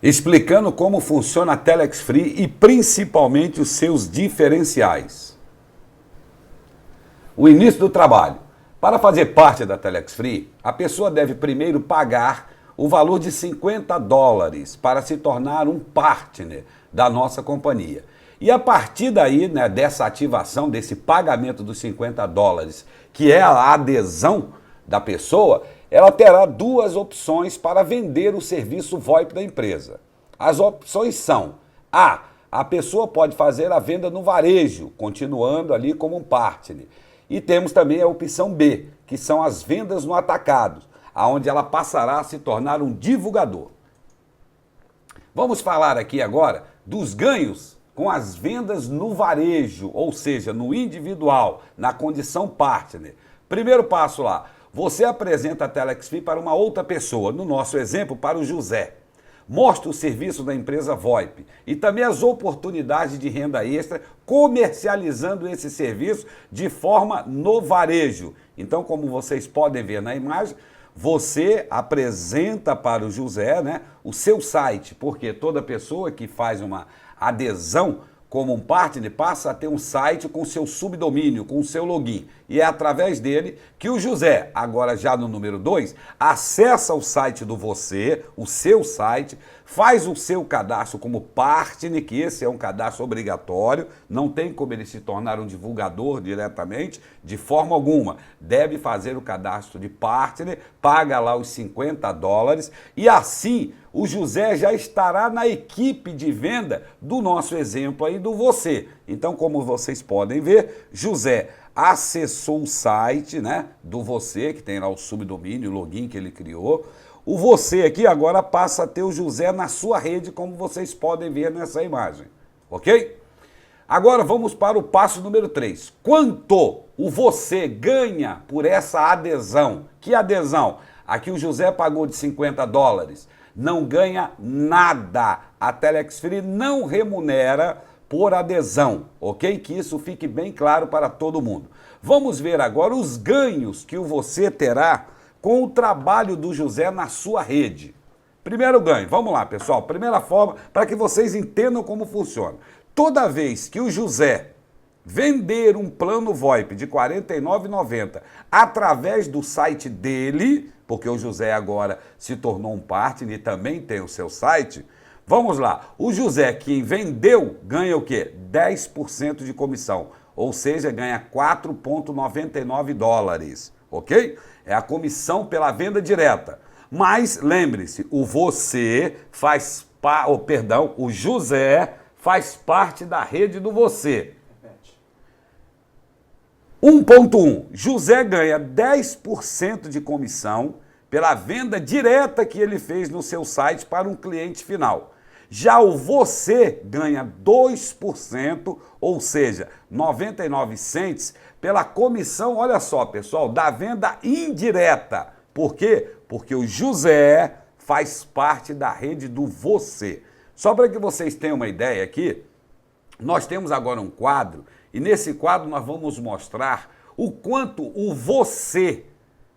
explicando como funciona a Telex Free e principalmente os seus diferenciais. O início do trabalho. Para fazer parte da Telex Free, a pessoa deve primeiro pagar o valor de $50 para se tornar um partner da nossa companhia. E a partir daí, né, dessa ativação, desse pagamento dos $50, que é a adesão da pessoa, ela terá duas opções para vender o serviço VoIP da empresa. As opções são: a pessoa pode fazer a venda no varejo, continuando ali como um partner. E temos também a opção B, que são as vendas no atacado, onde ela passará a se tornar um divulgador. Vamos falar aqui agora dos ganhos com as vendas no varejo, ou seja, no individual, na condição partner. Primeiro passo lá, você apresenta a Telex Free para uma outra pessoa, no nosso exemplo, para o José. Mostra o serviço da empresa VoIP e também as oportunidades de renda extra comercializando esse serviço de forma no varejo. Então, como vocês podem ver na imagem, você apresenta para o José, né, o seu site, porque toda pessoa que faz uma adesão como um partner passa a ter um site com seu subdomínio, com o seu login. E é através dele que o José, agora já no número 2, acessa o site do você, o seu site, faz o seu cadastro como partner, que esse é um cadastro obrigatório, não tem como ele se tornar um divulgador diretamente, de forma alguma. Deve fazer o cadastro de partner, paga lá os $50 e assim o José já estará na equipe de venda do nosso exemplo aí do você. Então, como vocês podem ver, José acessou o site, né, do você, que tem lá o subdomínio, o login que ele criou. O você aqui agora passa a ter o José na sua rede, como vocês podem ver nessa imagem, ok? Agora vamos para o passo número 3. Quanto o você ganha por essa adesão? Que adesão? Aqui o José pagou de $50. Não ganha nada. A Telex Free não remunera por adesão, ok? Que isso fique bem claro para todo mundo. Vamos ver agora os ganhos que o você terá com o trabalho do José na sua rede. Primeiro ganho, vamos lá pessoal, primeira forma para que vocês entendam como funciona. Toda vez que o José vender um plano VoIP de R$ 49,90 através do site dele, porque o José agora se tornou um partner e também tem o seu site, vamos lá, o José que vendeu ganha o quê? 10% de comissão, ou seja, ganha $4,99, ok? É a comissão pela venda direta. Mas lembre-se, o José faz parte da rede do você. 1.1. José ganha 10% de comissão pela venda direta que ele fez no seu site para um cliente final. Já o você ganha 2%, ou seja, 99 cents, pela comissão, olha só pessoal, da venda indireta. Por quê? Porque o José faz parte da rede do você. Só para que vocês tenham uma ideia aqui, nós temos agora um quadro e nesse quadro nós vamos mostrar o quanto o você,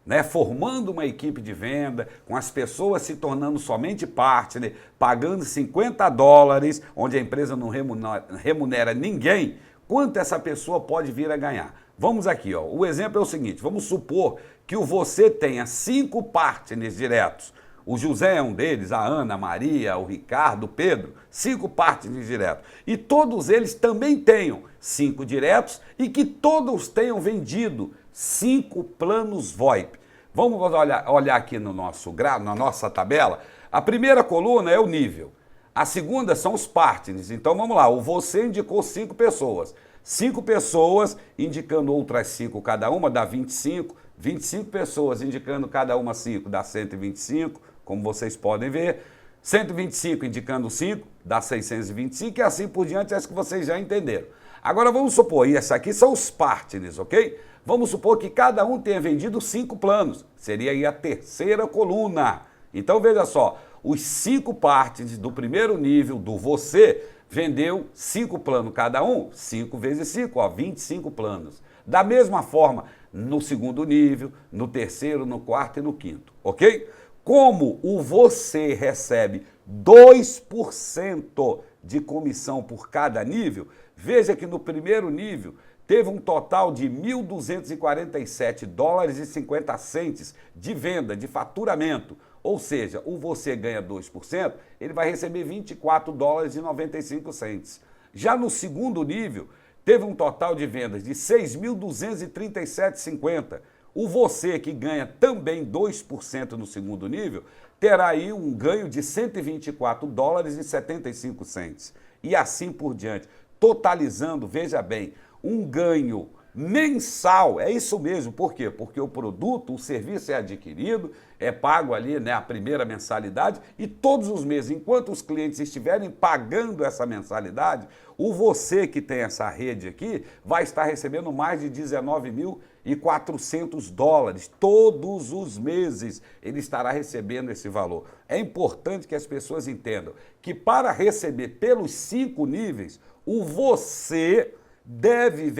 né, formando uma equipe de venda, com as pessoas se tornando somente partner, pagando $50, onde a empresa não remunera ninguém, quanto essa pessoa pode vir a ganhar. Vamos aqui, ó. O exemplo é o seguinte, vamos supor que o você tenha 5 partners diretos. O José é um deles, a Ana, a Maria, o Ricardo, o Pedro, 5 partners diretos. E todos eles também tenham 5 diretos e que todos tenham vendido 5 planos VoIP. Vamos olhar aqui no nosso na nossa tabela. A primeira coluna é o nível. A segunda são os partners. Então vamos lá, o você indicou 5 pessoas. 5 pessoas indicando outras 5 cada uma, dá 25. 25 pessoas indicando cada uma 5, dá 125, como vocês podem ver. 125 indicando 5, dá 625 e assim por diante, acho que vocês já entenderam. Agora vamos supor, e esses aqui são os partners, ok? Vamos supor que cada um tenha vendido 5 planos, seria aí a terceira coluna. Então veja só, os 5 partners do primeiro nível do você vendeu 5 planos cada um, 5 vezes 5, ó, 25 planos. Da mesma forma, no segundo nível, no terceiro, no quarto e no quinto, ok? Como o você recebe 2% de comissão por cada nível. Veja que no primeiro nível teve um total de 1.247 dólares e 50 centes de venda, de faturamento. Ou seja, o você ganha 2%, ele vai receber 24 dólares e 95 centes. Já no segundo nível, teve um total de vendas de 6.237,50. O você que ganha também 2% no segundo nível, terá aí um ganho de 124 dólares e 75 centes. E assim por diante, totalizando, veja bem, um ganho mensal, é isso mesmo, por quê? Porque o produto, o serviço é adquirido, é pago ali, né, a primeira mensalidade e todos os meses, enquanto os clientes estiverem pagando essa mensalidade, o você que tem essa rede aqui vai estar recebendo mais de 19.400 dólares todos os meses, ele estará recebendo esse valor. É importante que as pessoas entendam que para receber pelos 5 níveis, o você deve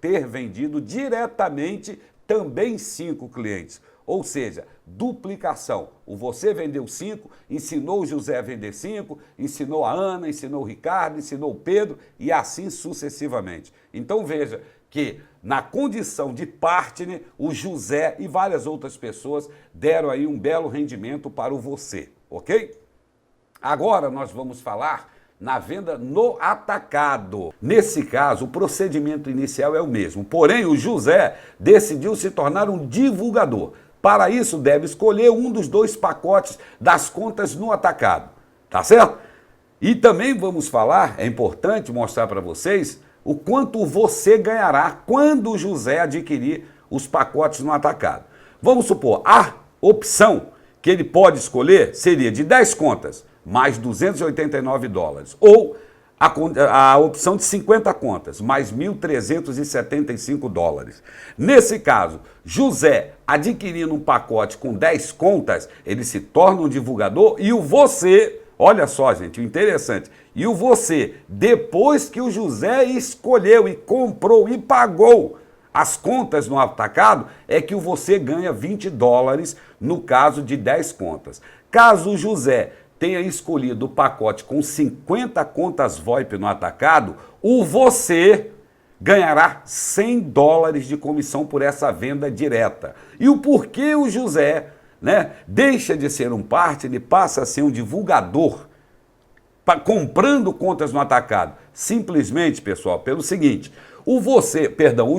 ter vendido diretamente também 5 clientes. Ou seja, duplicação. O você vendeu 5, ensinou o José a vender 5, ensinou a Ana, ensinou o Ricardo, ensinou o Pedro e assim sucessivamente. Então veja que na condição de partner, o José e várias outras pessoas deram aí um belo rendimento para o você, ok? Agora nós vamos falar na venda no atacado. Nesse caso, o procedimento inicial é o mesmo, porém o José decidiu se tornar um divulgador. Para isso, deve escolher um dos 2 pacotes das contas no atacado, tá certo? E também vamos falar, é importante mostrar para vocês, o quanto você ganhará quando o José adquirir os pacotes no atacado. Vamos supor, a opção que ele pode escolher seria de 10 contas, mais 289 dólares. Ou a opção de 50 contas, mais 1.375 dólares. Nesse caso, José adquirindo um pacote com 10 contas, ele se torna um divulgador e o você, olha só gente, o interessante, e o você, depois que o José escolheu e comprou e pagou as contas no atacado, é que o você ganha 20 dólares no caso de 10 contas. Caso o José tenha escolhido o pacote com 50 contas VoIP no atacado, o você ganhará 100 dólares de comissão por essa venda direta. E o porquê o José, né, deixa de ser um partner e passa a ser um divulgador, comprando contas no atacado? Simplesmente, pessoal, pelo seguinte, o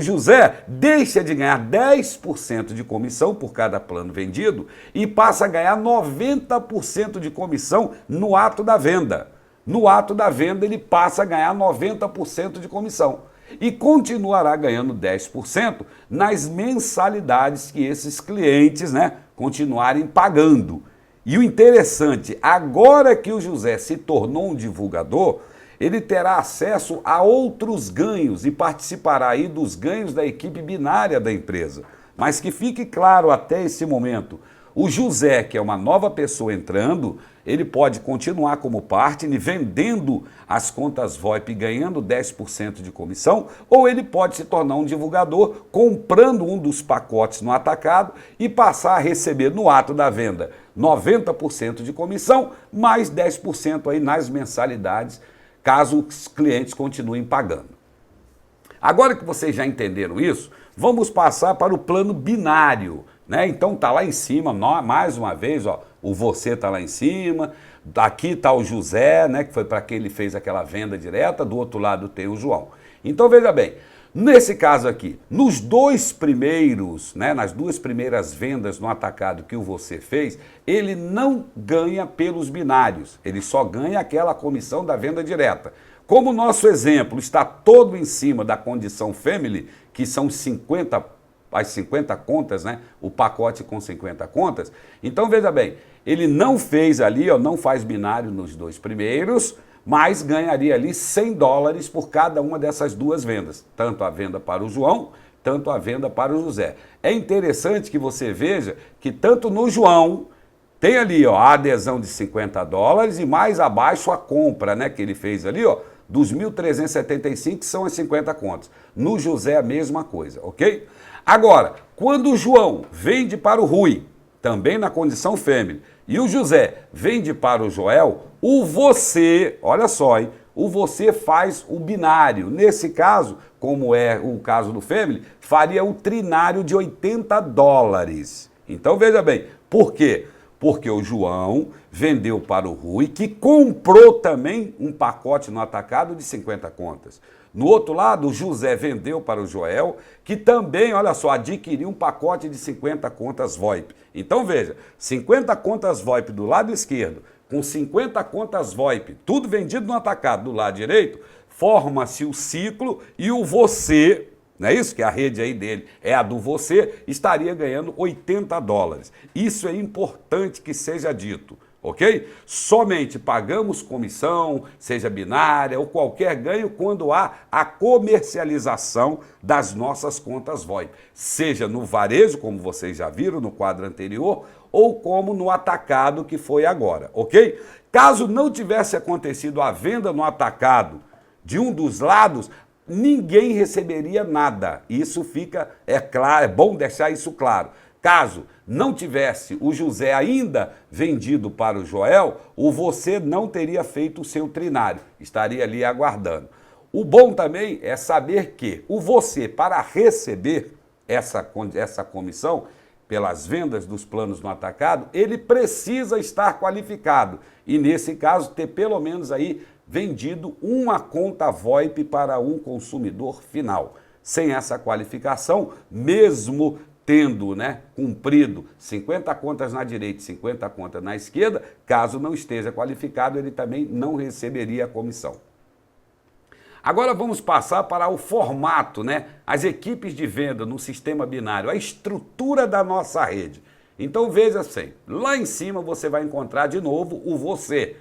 José deixa de ganhar 10% de comissão por cada plano vendido e passa a ganhar 90% de comissão no ato da venda. No ato da venda ele passa a ganhar 90% de comissão e continuará ganhando 10% nas mensalidades que esses clientes, né, continuarem pagando. E o interessante, agora que o José se tornou um divulgador, ele terá acesso a outros ganhos e participará aí dos ganhos da equipe binária da empresa. Mas que fique claro até esse momento, o José, que é uma nova pessoa entrando, ele pode continuar como partner, vendendo as contas VoIP e ganhando 10% de comissão, ou ele pode se tornar um divulgador, comprando um dos pacotes no atacado e passar a receber no ato da venda 90% de comissão, mais 10% aí nas mensalidades, caso os clientes continuem pagando. Agora que vocês já entenderam isso, vamos passar para o plano binário, né? Então tá lá em cima, mais uma vez, ó, o você tá lá em cima, aqui tá o José, né, que foi para quem ele fez aquela venda direta, do outro lado tem o João. Então veja bem, nesse caso aqui, nos 2 primeiros, né, nas 2 primeiras vendas no atacado que o você fez, ele não ganha pelos binários, ele só ganha aquela comissão da venda direta. Como o nosso exemplo está todo em cima da condição family, que são as 50 contas, né, o pacote com 50 contas, então veja bem, ele não fez ali, ó, não faz binário nos 2 primeiros, mas ganharia ali 100 dólares por cada uma dessas 2 vendas, tanto a venda para o João, tanto a venda para o José. É interessante que você veja que tanto no João tem ali, ó, a adesão de 50 dólares e mais abaixo a compra, né, que ele fez ali, ó, dos 1.375, que são as 50 contas. No José a mesma coisa, ok? Agora, quando o João vende para o Rui, também na condição family, e o José vende para o Joel, o você, olha só, hein? O você faz o binário. Nesse caso, como é o caso do family, faria o trinário de $80. Então veja bem, por quê? Porque o João vendeu para o Rui, que comprou também um pacote no atacado de 50 contas. No outro lado, o José vendeu para o Joel, que também, olha só, adquiriu um pacote de 50 contas VoIP. Então veja, 50 contas VoIP do lado esquerdo, com 50 contas VoIP, tudo vendido no atacado do lado direito, forma-se o ciclo e o você, não é isso? Que a rede aí dele é a do você, estaria ganhando $80. Isso é importante que seja dito. Ok? Somente pagamos comissão, seja binária ou qualquer ganho quando há a comercialização das nossas contas VoIP, seja no varejo, como vocês já viram no quadro anterior, ou como no atacado que foi agora, ok? Caso não tivesse acontecido a venda no atacado de um dos lados, ninguém receberia nada. Isso fica, é claro, é bom deixar isso claro. Caso não tivesse o José ainda vendido para o Joel, o você não teria feito o seu trinário, estaria ali aguardando. O bom também é saber que o você, para receber essa comissão pelas vendas dos planos no atacado, ele precisa estar qualificado e, nesse caso, ter pelo menos aí vendido uma conta VoIP para um consumidor final. Sem essa qualificação, mesmo tendo, cumprido 50 contas na direita e 50 contas na esquerda, caso não esteja qualificado, ele também não receberia a comissão. Agora vamos passar para o formato, as equipes de venda no sistema binário, a estrutura da nossa rede. Então veja assim, lá em cima você vai encontrar de novo o você,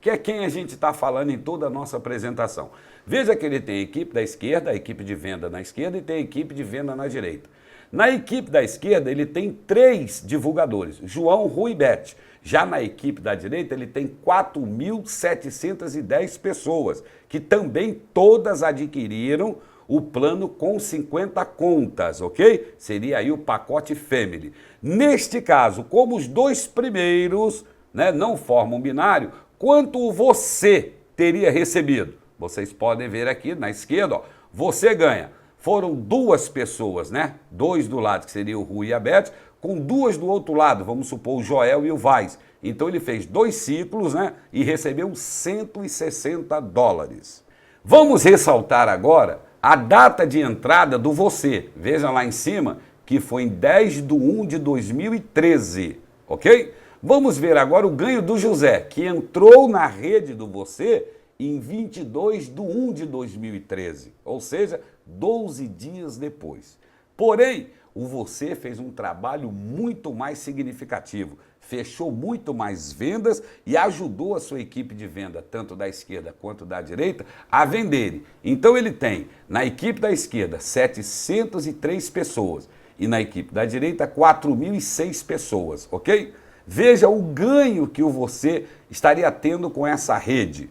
que é quem a gente está falando em toda a nossa apresentação. Veja que ele tem a equipe da esquerda, a equipe de venda na esquerda e tem a equipe de venda na direita. Na equipe da esquerda, ele tem 3 divulgadores, João, Rui e Beth. Já na equipe da direita, ele tem 4.710 pessoas, que também todas adquiriram o plano com 50 contas, ok? Seria aí o pacote Family. Neste caso, como os 2 primeiros não formam binário, quanto você teria recebido? Vocês podem ver aqui na esquerda, você ganha. Foram 2 pessoas, 2 do lado, que seria o Rui e a Beth, com 2 do outro lado, vamos supor o Joel e o Vaz. Então ele fez 2 ciclos, e recebeu $160. Vamos ressaltar agora a data de entrada do você. Veja lá em cima que foi em 10/1/2013, ok? Vamos ver agora o ganho do José, que entrou na rede do você em 22/1/2013, ou seja, 12 dias depois. Porém, o você fez um trabalho muito mais significativo, fechou muito mais vendas e ajudou a sua equipe de venda, tanto da esquerda quanto da direita, a venderem. Então ele tem, na equipe da esquerda, 703 pessoas e na equipe da direita, 4.006 pessoas, ok? Veja o ganho que o você estaria tendo com essa rede.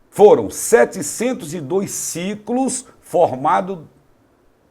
Foram 702 ciclos formados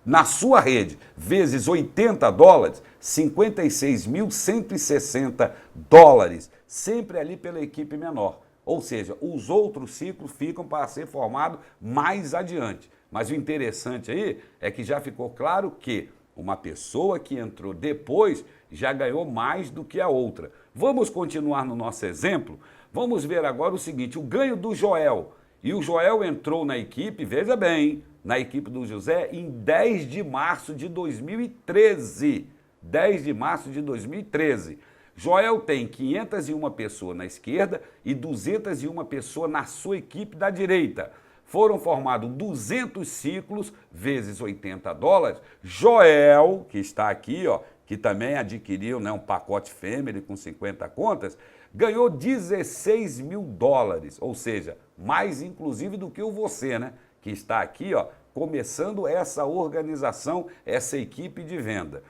na sua rede, vezes $80, $56.160, sempre ali pela equipe menor. Ou seja, os outros ciclos ficam para ser formados mais adiante. Mas o interessante aí é que já ficou claro que uma pessoa que entrou depois já ganhou mais do que a outra. Vamos continuar no nosso exemplo? Vamos ver agora o seguinte, o ganho do Joel. E o Joel entrou na equipe, veja bem, na equipe do José em 10 de março de 2013. 10 de março de 2013. Joel tem 501 pessoas na esquerda e 201 pessoas na sua equipe da direita. Foram formados 200 ciclos vezes $80. Joel, que está aqui, que também adquiriu um pacote Family com 50 contas, ganhou $16 mil, ou seja, mais inclusive do que o você, que está aqui, começando essa organização, essa equipe de venda.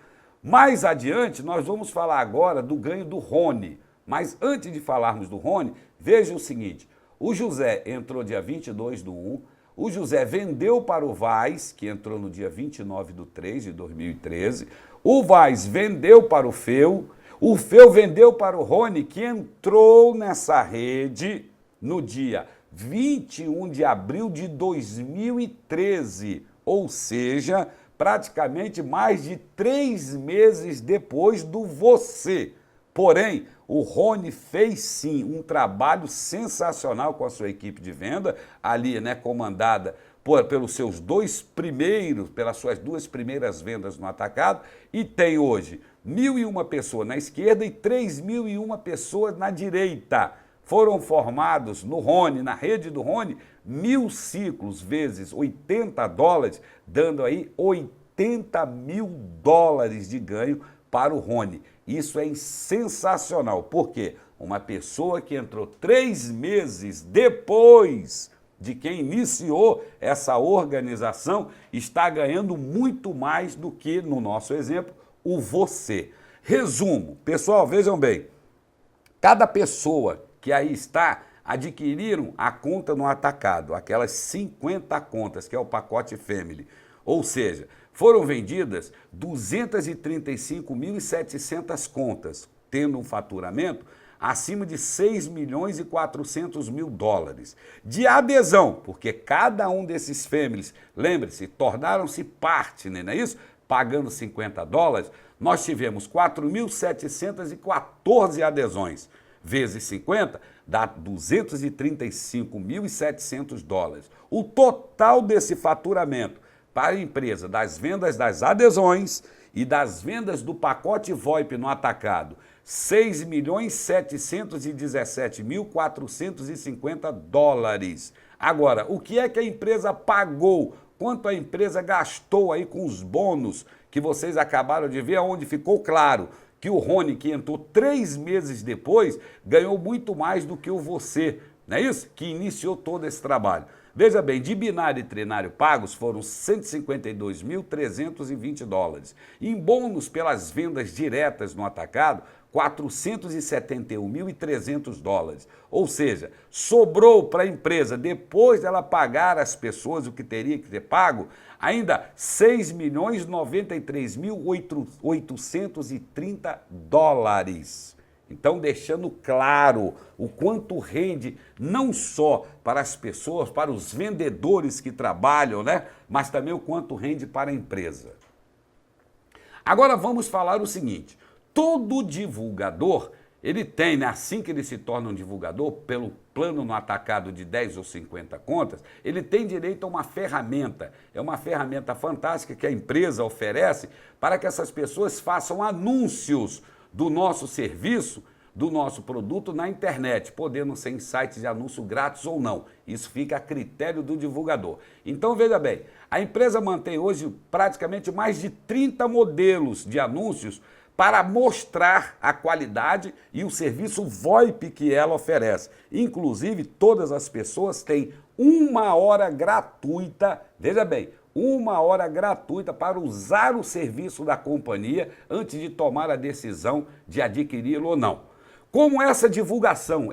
Mais adiante, nós vamos falar agora do ganho do Rony. Mas antes de falarmos do Rony, veja o seguinte, o José entrou dia 22/1, o José vendeu para o Vaz, que entrou no dia 29/3 de 2013, o Vaz vendeu para o Feu O Feu vendeu para o Rony, que entrou nessa rede no dia 21 de abril de 2013, ou seja, praticamente mais de 3 meses depois do você. Porém, o Rony fez sim um trabalho sensacional com a sua equipe de venda, ali, né, comandada pelos seus pelas suas 2 primeiras vendas no atacado, e tem hoje 1.001 pessoas na esquerda e 3.001 pessoas na direita. Foram formados no Rony, na rede do Rony, 1.000 ciclos vezes $80, dando aí $80 mil de ganho para o Rony. Isso é sensacional, porque uma pessoa que entrou 3 meses depois de quem iniciou essa organização está ganhando muito mais do que, no nosso exemplo, o você. Resumo, pessoal, vejam bem, cada pessoa que aí está adquiriram a conta no atacado, aquelas 50 contas, que é o pacote Family. Ou seja, foram vendidas 235.700 contas, tendo um faturamento acima de 6.400.000 dólares. De adesão, porque cada um desses families, lembre-se, tornaram-se partner, não é isso? Pagando $50, nós tivemos 4.714 adesões, vezes 50, dá 235.700 dólares. O total desse faturamento para a empresa das vendas das adesões e das vendas do pacote VoIP no atacado, 6.717.450 dólares. Agora, o que é que a empresa pagou? Quanto a empresa gastou aí com os bônus que vocês acabaram de ver, onde ficou claro que o Rony, que entrou 3 meses depois, ganhou muito mais do que o você, não é isso? Que iniciou todo esse trabalho. Veja bem, de binário e trinário pagos foram 152.320 dólares. Em bônus pelas vendas diretas no atacado, 471.300 dólares. Ou seja, sobrou para a empresa, depois dela pagar às pessoas o que teria que ter pago, ainda 6.093.830 dólares. Então, deixando claro o quanto rende não só para as pessoas, para os vendedores que trabalham, né? Mas também o quanto rende para a empresa. Agora vamos falar o seguinte, todo divulgador, ele tem, né, assim que ele se torna um divulgador, pelo plano no atacado de 10 ou 50 contas, ele tem direito a uma ferramenta. É uma ferramenta fantástica que a empresa oferece para que essas pessoas façam anúncios do nosso serviço, do nosso produto na internet, podendo ser em sites de anúncio grátis ou não. Isso fica a critério do divulgador. Então, veja bem, a empresa mantém hoje praticamente mais de 30 modelos de anúncios para mostrar a qualidade e o serviço VoIP que ela oferece. Inclusive, todas as pessoas têm 1 hora gratuita, veja bem, 1 hora gratuita para usar o serviço da companhia antes de tomar a decisão de adquiri-lo ou não. Como essa divulgação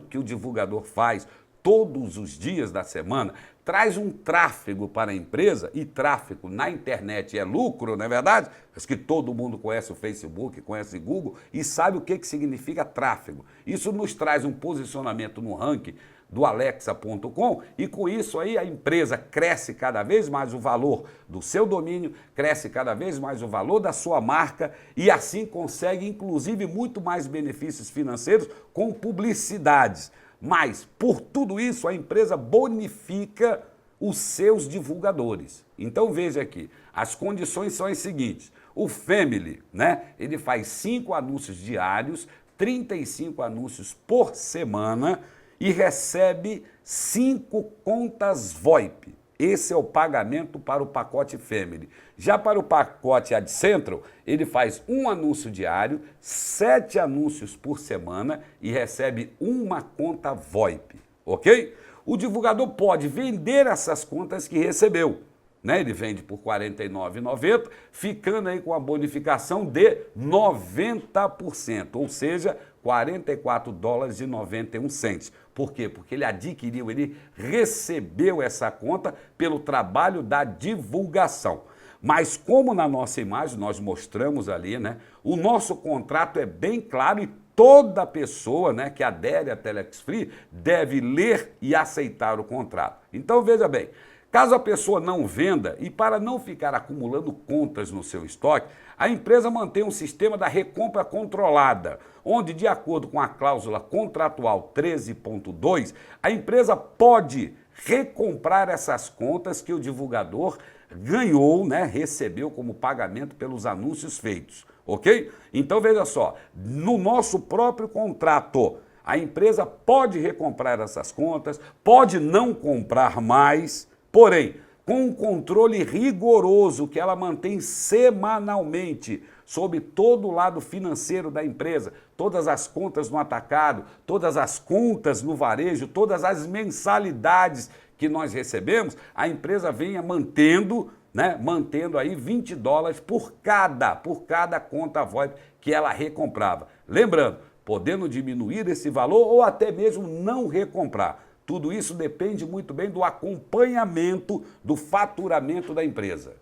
que o divulgador faz todos os dias da semana, traz um tráfego para a empresa, e tráfego na internet é lucro, não é verdade? Acho que todo mundo conhece o Facebook, conhece o Google e sabe o que significa tráfego. Isso nos traz um posicionamento no ranking do Alexa.com e com isso aí a empresa cresce cada vez mais o valor do seu domínio, cresce cada vez mais o valor da sua marca e assim consegue inclusive muito mais benefícios financeiros com publicidades. Mas, por tudo isso, a empresa bonifica os seus divulgadores. Então, veja aqui, as condições são as seguintes. O Family, né, ele faz 5 anúncios diários, 35 anúncios por semana e recebe 5 contas VoIP. Esse é o pagamento para o pacote Family. Já para o pacote AdCentral, ele faz 1 anúncio diário, 7 anúncios por semana e recebe 1 conta VoIP, ok? O divulgador pode vender essas contas que recebeu, né? Ele vende por R$ 49,90, ficando aí com a bonificação de 90%, ou seja, $44,91. Por quê? Porque ele adquiriu, ele recebeu essa conta pelo trabalho da divulgação. Mas como na nossa imagem nós mostramos ali, né, o nosso contrato é bem claro e toda pessoa, né, que adere à Telex Free deve ler e aceitar o contrato. Então veja bem, caso a pessoa não venda e para não ficar acumulando contas no seu estoque, a empresa mantém um sistema da recompra controlada, onde, de acordo com a cláusula contratual 13.2, a empresa pode recomprar essas contas que o divulgador ganhou, né, recebeu como pagamento pelos anúncios feitos, ok? Então veja só, no nosso próprio contrato, a empresa pode recomprar essas contas, pode não comprar mais, porém, com um controle rigoroso que ela mantém semanalmente sobre todo o lado financeiro da empresa, todas as contas no atacado, todas as contas no varejo, todas as mensalidades que nós recebemos, a empresa venha mantendo, né, mantendo aí $20 por cada conta VoIP que ela recomprava. Lembrando, podendo diminuir esse valor ou até mesmo não recomprar. Tudo isso depende muito bem do acompanhamento do faturamento da empresa.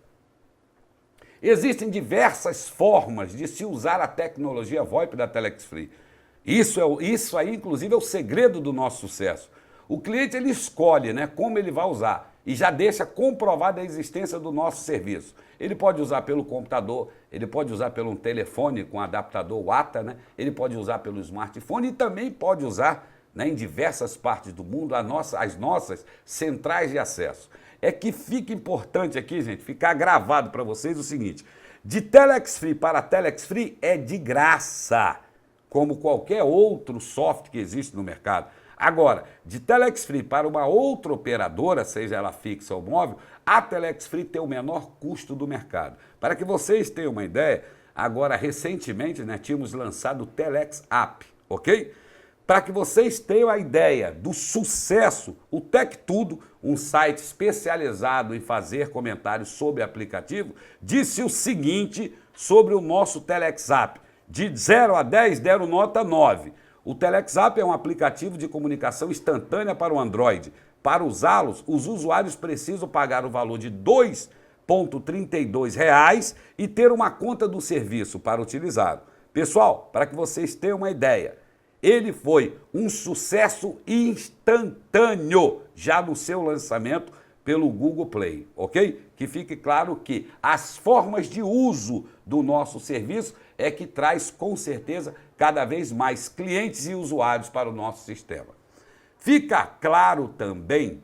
Existem diversas formas de se usar a tecnologia VoIP da Telex Free. Isso aí, inclusive, é o segredo do nosso sucesso. O cliente ele escolhe, né, como ele vai usar e já deixa comprovada a existência do nosso serviço. Ele pode usar pelo computador, ele pode usar pelo telefone com adaptador WATA, né, ele pode usar pelo smartphone e também pode usar, né, em diversas partes do mundo as nossas centrais de acesso. É que fica importante aqui, gente, ficar gravado para vocês o seguinte: de Telex Free para Telex Free é de graça, como qualquer outro software que existe no mercado. Agora, de Telex Free para uma outra operadora, seja ela fixa ou móvel, a Telex Free tem o menor custo do mercado. Para que vocês tenham uma ideia, agora recentemente, né, tínhamos lançado o Telex App, ok? Para que vocês tenham a ideia do sucesso, o TecTudo, um site especializado em fazer comentários sobre aplicativo, disse o seguinte sobre o nosso Telex App: de 0 a 10 deram nota 9. O Telex App é um aplicativo de comunicação instantânea para o Android. Para usá-los, os usuários precisam pagar o valor de R$ 2,32 e ter uma conta do serviço para utilizá-lo. Pessoal, para que vocês tenham uma ideia, ele foi um sucesso instantâneo já no seu lançamento pelo Google Play, ok? Que fique claro que as formas de uso do nosso serviço é que traz com certeza cada vez mais clientes e usuários para o nosso sistema. Fica claro também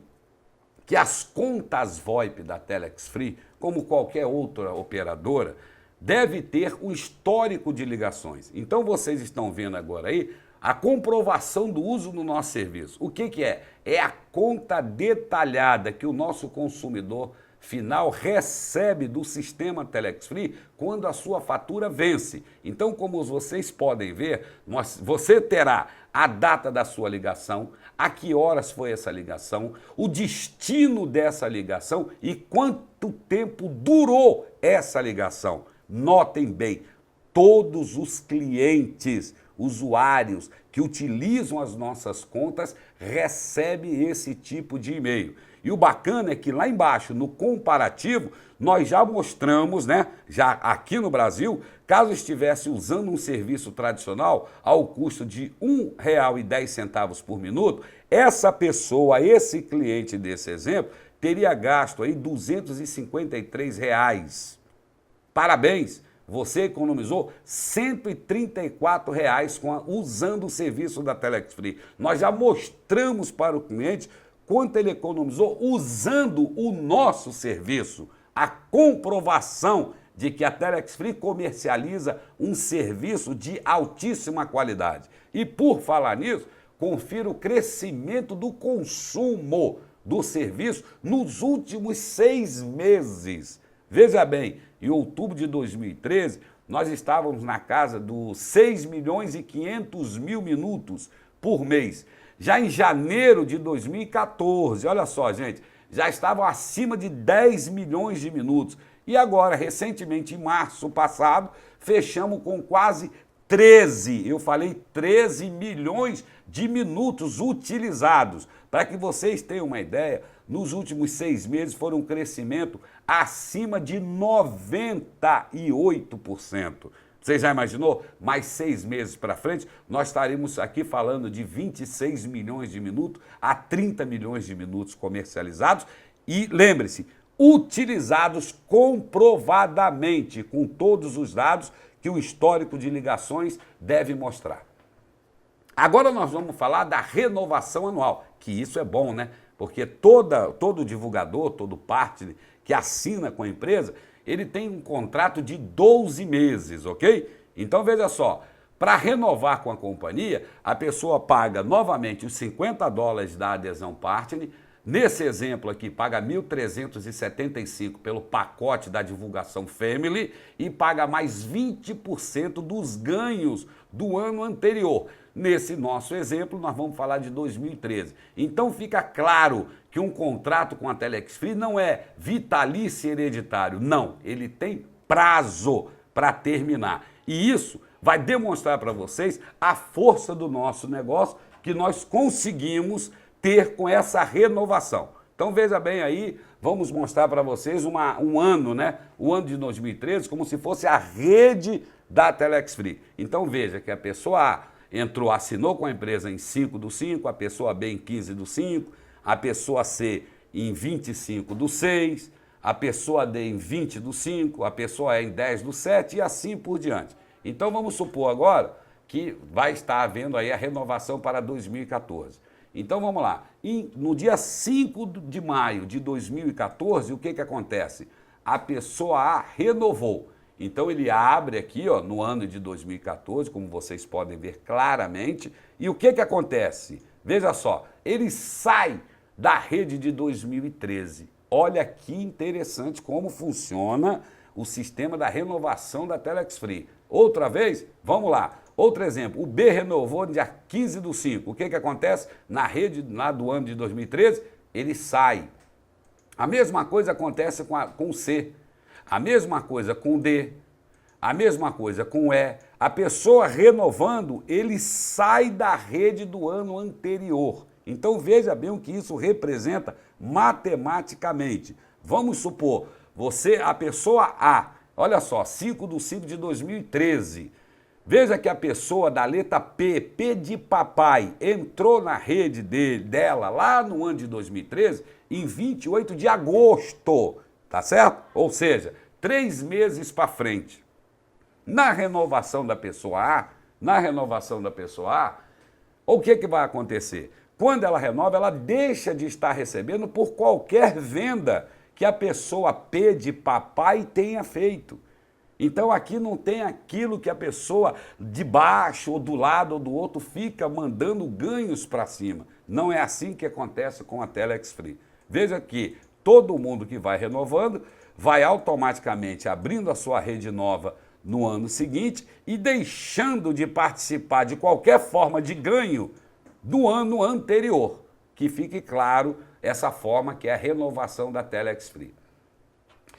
que as contas VoIP da Telex Free, como qualquer outra operadora, deve ter um histórico de ligações. Então vocês estão vendo agora aí a comprovação do uso do nosso serviço. O que é? É a conta detalhada que o nosso consumidor final recebe do sistema Telex Free quando a sua fatura vence. Então, como vocês podem ver, você terá a data da sua ligação, a que horas foi essa ligação, o destino dessa ligação e quanto tempo durou essa ligação. Notem bem, todos os clientes, usuários que utilizam as nossas contas recebem esse tipo de e-mail. E o bacana é que lá embaixo, no comparativo, nós já mostramos, né, já aqui no Brasil, caso estivesse usando um serviço tradicional ao custo de R$ 1,10 por minuto, essa pessoa, esse cliente desse exemplo, teria gasto aí R$ 253. Parabéns! Você economizou R$ 134 usando o serviço da Telex Free. Nós já mostramos para o cliente quanto ele economizou usando o nosso serviço. A comprovação de que a Telex Free comercializa um serviço de altíssima qualidade. E por falar nisso, confira o crescimento do consumo do serviço nos últimos 6 meses. Veja bem, em outubro de 2013, nós estávamos na casa dos 6.500.000 minutos por mês. Já em janeiro de 2014, olha só, gente, já estavam acima de 10 milhões de minutos. E agora, recentemente, em março passado, fechamos com quase 13 milhões de minutos utilizados. Para que vocês tenham uma ideia, nos últimos 6 meses foram um crescimento acima de 98%. Você já imaginou? Mais 6 meses para frente, nós estaremos aqui falando de 26 milhões de minutos a 30 milhões de minutos comercializados e, lembre-se, utilizados comprovadamente, com todos os dados que o histórico de ligações deve mostrar. Agora nós vamos falar da renovação anual, que isso é bom, né? Porque todo divulgador, todo partner que assina com a empresa, ele tem um contrato de 12 meses, ok? Então veja só, para renovar com a companhia, a pessoa paga novamente os $50 da adesão partner. Nesse exemplo aqui, paga 1.375 pelo pacote da divulgação Family e paga mais 20% dos ganhos do ano anterior. Nesse nosso exemplo, nós vamos falar de 2013. Então fica claro que um contrato com a Telex Free não é vitalício e hereditário. Não, ele tem prazo para terminar. E isso vai demonstrar para vocês a força do nosso negócio que nós conseguimos ter com essa renovação. Então veja bem aí, vamos mostrar para vocês um ano, né? O ano de 2013 como se fosse a rede da Telex Free. Então veja que a pessoa A entrou, assinou com a empresa em 5/5, a pessoa B em 15/5, a pessoa C em 25/6, a pessoa D em 20/5, a pessoa E em 10/7 e assim por diante. Então vamos supor agora que vai estar havendo aí a renovação para 2014. Então vamos lá, no dia 5 de maio de 2014, o que acontece? A pessoa A renovou. Então ele abre aqui, ó, no ano de 2014, como vocês podem ver claramente, e o que acontece? Veja só, ele sai da rede de 2013. Olha que interessante como funciona o sistema da renovação da Telex Free. Outra vez, vamos lá. Outro exemplo, o B renovou no dia 15/5. O que acontece? Na rede lá do ano de 2013, ele sai. A mesma coisa acontece com o C. A mesma coisa com o D. A mesma coisa com o E. A pessoa renovando, ele sai da rede do ano anterior. Então veja bem o que isso representa matematicamente. Vamos supor, a pessoa A, olha só, 5/5 de 2013. Veja que a pessoa da letra P, P de papai, entrou na rede dela lá no ano de 2013 em 28 de agosto, tá certo? Ou seja, 3 meses para frente. Na renovação da pessoa A, o que vai acontecer? Quando ela renova, ela deixa de estar recebendo por qualquer venda que a pessoa P de papai tenha feito. Então aqui não tem aquilo que a pessoa de baixo ou do lado ou do outro fica mandando ganhos para cima. Não é assim que acontece com a Telex Free. Veja que todo mundo que vai renovando vai automaticamente abrindo a sua rede nova no ano seguinte e deixando de participar de qualquer forma de ganho do ano anterior. Que fique claro essa forma que é a renovação da Telex Free.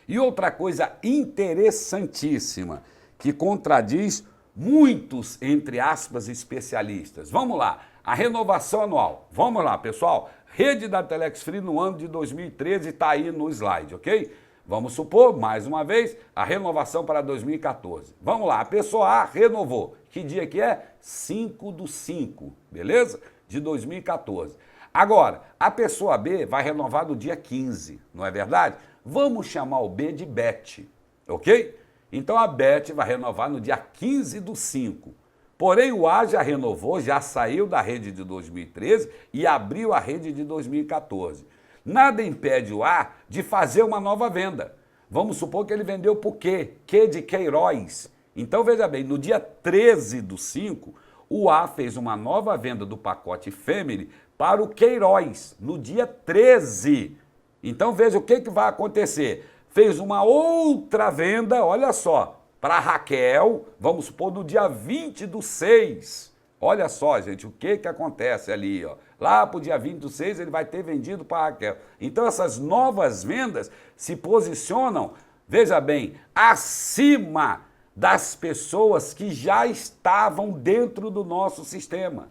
E outra coisa interessantíssima, que contradiz muitos, entre aspas, especialistas. Vamos lá, a renovação anual. Vamos lá, pessoal. Rede da Telex Free no ano de 2013 está aí no slide, ok? Vamos supor, mais uma vez, a renovação para 2014. Vamos lá, a pessoa A renovou. Que dia que é? 5/5, beleza? De 2014. Agora, a pessoa B vai renovar no dia 15, não é verdade? Vamos chamar o B de Beth, ok? Então a Beth vai renovar no dia 15/5. Porém o A já renovou, já saiu da rede de 2013 e abriu a rede de 2014. Nada impede o A de fazer uma nova venda. Vamos supor que ele vendeu por quê? Q de Queiroz. Então veja bem, no dia 13/5, o A fez uma nova venda do pacote Family para o Queiroz, no dia 13. Então veja o que vai acontecer. Fez uma outra venda, olha só, para Raquel, vamos supor, no dia 20/6. Olha só, gente, o que acontece ali, ó. Lá para o dia 20/6 ele vai ter vendido para Raquel. Então essas novas vendas se posicionam, veja bem, acima das pessoas que já estavam dentro do nosso sistema.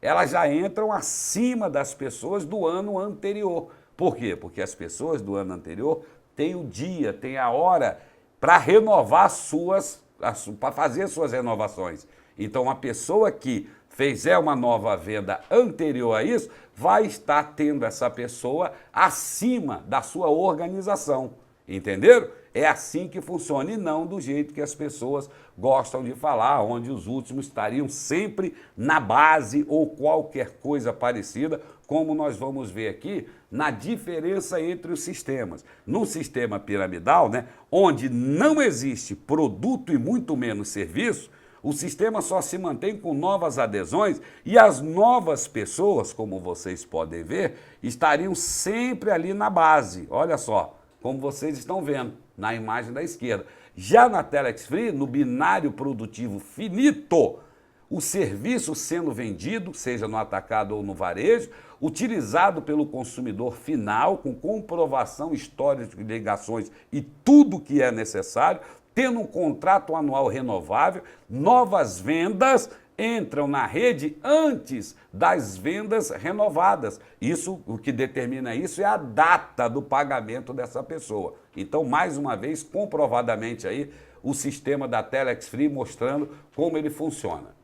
Elas já entram acima das pessoas do ano anterior. Por quê? Porque as pessoas do ano anterior têm o dia, têm a hora para renovar para fazer suas renovações. Então, a pessoa que fizer uma nova venda anterior a isso, vai estar tendo essa pessoa acima da sua organização. Entenderam? É assim que funciona e não do jeito que as pessoas gostam de falar, onde os últimos estariam sempre na base ou qualquer coisa parecida, como nós vamos ver aqui na diferença entre os sistemas. No sistema piramidal, né, onde não existe produto e muito menos serviço, o sistema só se mantém com novas adesões e as novas pessoas, como vocês podem ver, estariam sempre ali na base. Olha só, como vocês estão vendo na imagem da esquerda. Já na Telex Free, no binário produtivo finito, o serviço sendo vendido, seja no atacado ou no varejo, utilizado pelo consumidor final, com comprovação histórica de ligações e tudo que é necessário, tendo um contrato anual renovável, novas vendas entram na rede antes das vendas renovadas. Isso, o que determina isso é a data do pagamento dessa pessoa. Então, mais uma vez, comprovadamente aí, o sistema da Telex Free mostrando como ele funciona.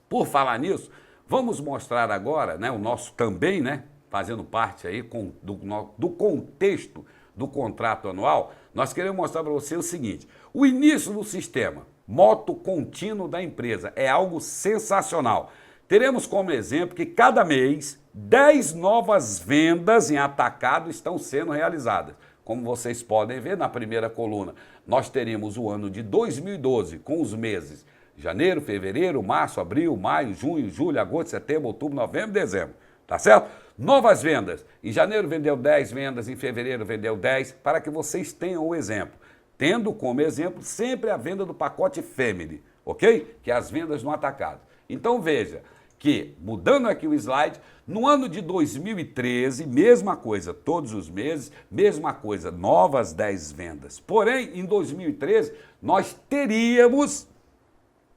Por falar nisso, vamos mostrar agora, né, o nosso também, né, fazendo parte aí do contexto do contrato anual, nós queremos mostrar para você o seguinte: o início do sistema moto contínuo da empresa é algo sensacional. Teremos como exemplo que cada mês 10 novas vendas em atacado estão sendo realizadas. Como vocês podem ver na primeira coluna, nós teremos o ano de 2012 com os meses janeiro, fevereiro, março, abril, maio, junho, julho, agosto, setembro, outubro, novembro, dezembro. Tá certo? Novas vendas. Em janeiro vendeu 10 vendas, em fevereiro vendeu 10, para que vocês tenham o exemplo. Tendo como exemplo sempre a venda do pacote Family, ok? Que é as vendas no atacado. Então veja que, mudando aqui o slide, no ano de 2013, mesma coisa, todos os meses, mesma coisa, novas 10 vendas. Porém, em 2013, nós teríamos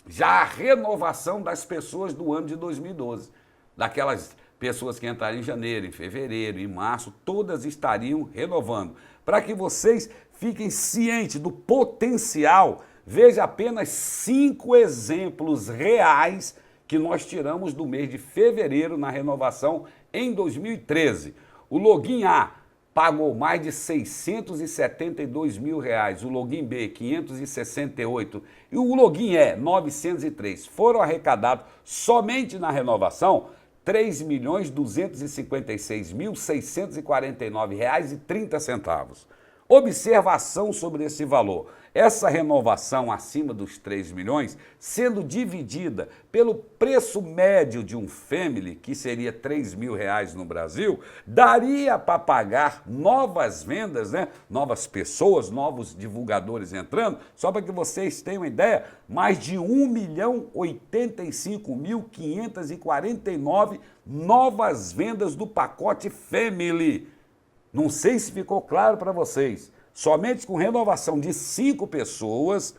já a renovação das pessoas do ano de 2012. Daquelas pessoas que entraram em janeiro, em fevereiro, em março, todas estariam renovando. Para que vocês fiquem cientes do potencial, veja apenas 5 exemplos reais que nós tiramos do mês de fevereiro na renovação em 2013. O Login A pagou mais de R$672 mil, o Login B 568 e o Login E 903. Foram arrecadados somente na renovação R$3.256.649,30. Observação sobre esse valor. Essa renovação acima dos 3 milhões, sendo dividida pelo preço médio de um Family, que seria R$3.000 no Brasil, daria para pagar novas vendas, né? Novas pessoas, novos divulgadores entrando, só para que vocês tenham uma ideia, mais de 1.085.549 novas vendas do pacote Family. Não sei se ficou claro para vocês. Somente com renovação de 5 pessoas,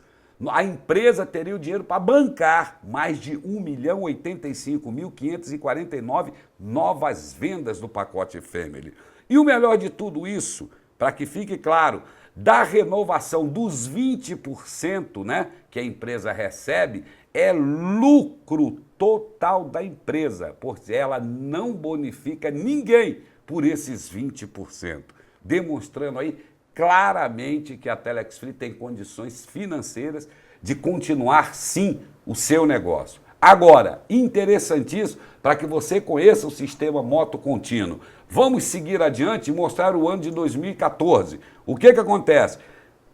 a empresa teria o dinheiro para bancar mais de 1.085.549 novas vendas do pacote Family. E o melhor de tudo isso, para que fique claro, da renovação dos 20%, né, que a empresa recebe, é lucro total da empresa, porque ela não bonifica ninguém por esses 20%, demonstrando aí claramente que a Telex Free tem condições financeiras de continuar, sim, o seu negócio. Agora, interessantíssimo, para que você conheça o sistema moto contínuo. Vamos seguir adiante e mostrar o ano de 2014. O que acontece?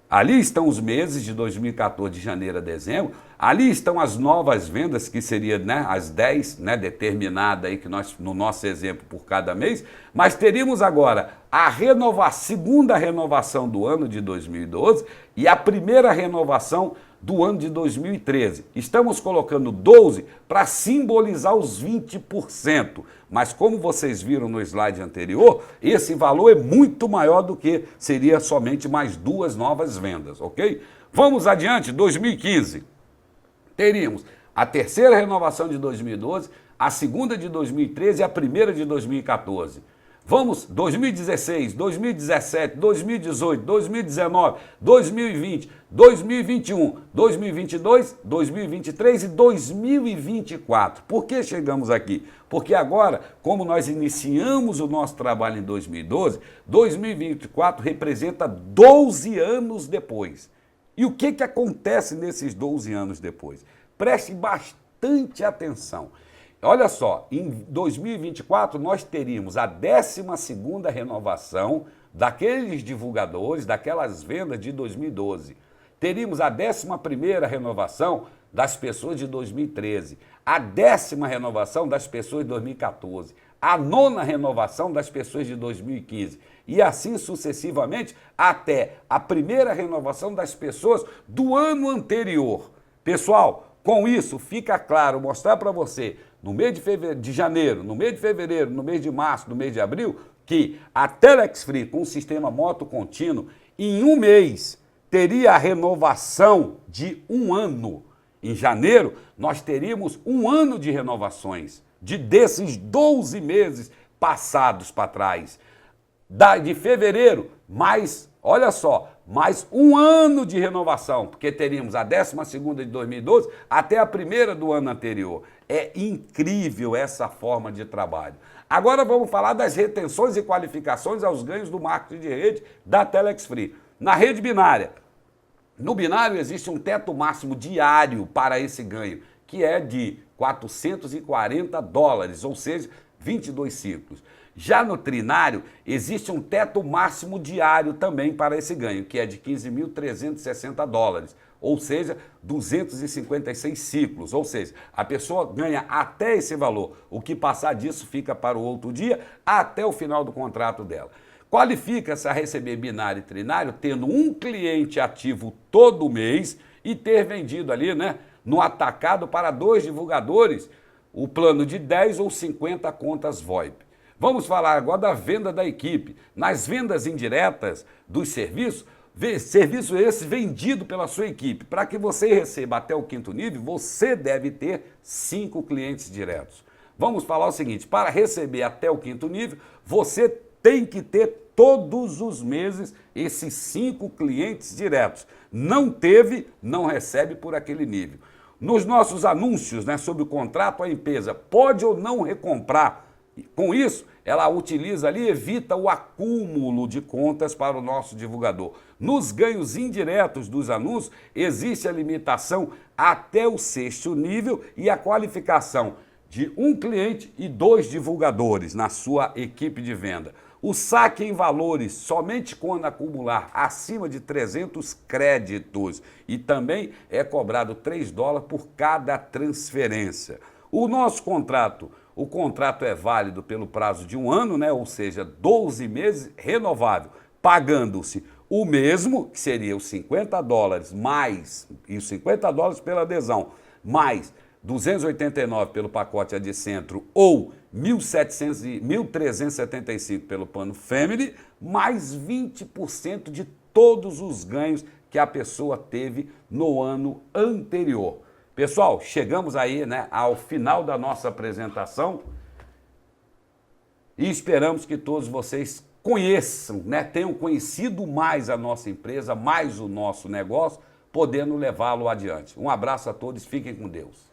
Ali estão os meses de 2014, de janeiro a dezembro. Ali estão as novas vendas, que seria, né, as 10, né, determinada aí que nós, no nosso exemplo, por cada mês. Mas teríamos agora a segunda renovação do ano de 2012 e a primeira renovação do ano de 2013. Estamos colocando 12 para simbolizar os 20%. Mas como vocês viram no slide anterior, esse valor é muito maior do que seria somente mais 2 novas vendas, ok? Vamos adiante, 2015. Teríamos a terceira renovação de 2012, a segunda de 2013 e a primeira de 2014. Vamos 2016, 2017, 2018, 2019, 2020, 2021, 2022, 2023 e 2024. Por que chegamos aqui? Porque agora, como nós iniciamos o nosso trabalho em 2012, 2024 representa 12 anos depois. E o que acontece nesses 12 anos depois? Preste bastante atenção. Olha só, em 2024 nós teríamos a 12ª renovação daqueles divulgadores, daquelas vendas de 2012. Teríamos a 11ª renovação das pessoas de 2013, a 10ª renovação das pessoas de 2014, a 9ª renovação das pessoas de 2015 e assim sucessivamente até a primeira renovação das pessoas do ano anterior. Pessoal, com isso fica claro, mostrar para você, no mês de janeiro, no mês de fevereiro, no mês de março, no mês de abril, que a Telex Free com o sistema moto contínuo, em um mês, teria a renovação de um ano. Em janeiro, nós teríamos um ano de renovações, desses 12 meses passados para trás. De fevereiro, olha só, mais um ano de renovação, porque teríamos a 12ª de 2012 até a primeira do ano anterior. É incrível essa forma de trabalho. Agora vamos falar das retenções e qualificações aos ganhos do marketing de rede da Telex Free. Na rede binária, no binário existe um teto máximo diário para esse ganho, que é de $440, ou seja, 22 ciclos. Já no trinário, existe um teto máximo diário também para esse ganho, que é de $15.360, ou seja, 256 ciclos. Ou seja, a pessoa ganha até esse valor. O que passar disso fica para o outro dia, até o final do contrato dela. Qualifica-se a receber binário e trinário tendo um cliente ativo todo mês e ter vendido ali, no atacado para 2 divulgadores, o plano de 10 ou 50 contas VoIP. Vamos falar agora da venda da equipe. Nas vendas indiretas dos serviços, serviço esse vendido pela sua equipe. Para que você receba até o 5º nível, você deve ter 5 clientes diretos. Vamos falar o seguinte, para receber até o 5º nível, você tem que ter todos os meses esses 5 clientes diretos. Não teve, não recebe por aquele nível. Nos nossos anúncios, sobre o contrato, a empresa pode ou não recomprar. Com isso, ela utiliza ali, evita o acúmulo de contas para o nosso divulgador. Nos ganhos indiretos dos anúncios, existe a limitação até o 6º nível e a qualificação de 1 cliente e 2 divulgadores na sua equipe de venda. O saque em valores somente quando acumular acima de 300 créditos e também é cobrado $3 por cada transferência. O nosso contrato, o contrato é válido pelo prazo de 1 ano, ou seja, 12 meses, renovável, pagando-se o mesmo, que seria os $50 mais, e os $50 pela adesão, mais 289 pelo pacote Adcentro ou 1.375 pelo plano Family, mais 20% de todos os ganhos que a pessoa teve no ano anterior. Pessoal, chegamos aí ao final da nossa apresentação e esperamos que todos vocês conheçam, tenham conhecido mais a nossa empresa, mais o nosso negócio, podendo levá-lo adiante. Um abraço a todos, fiquem com Deus.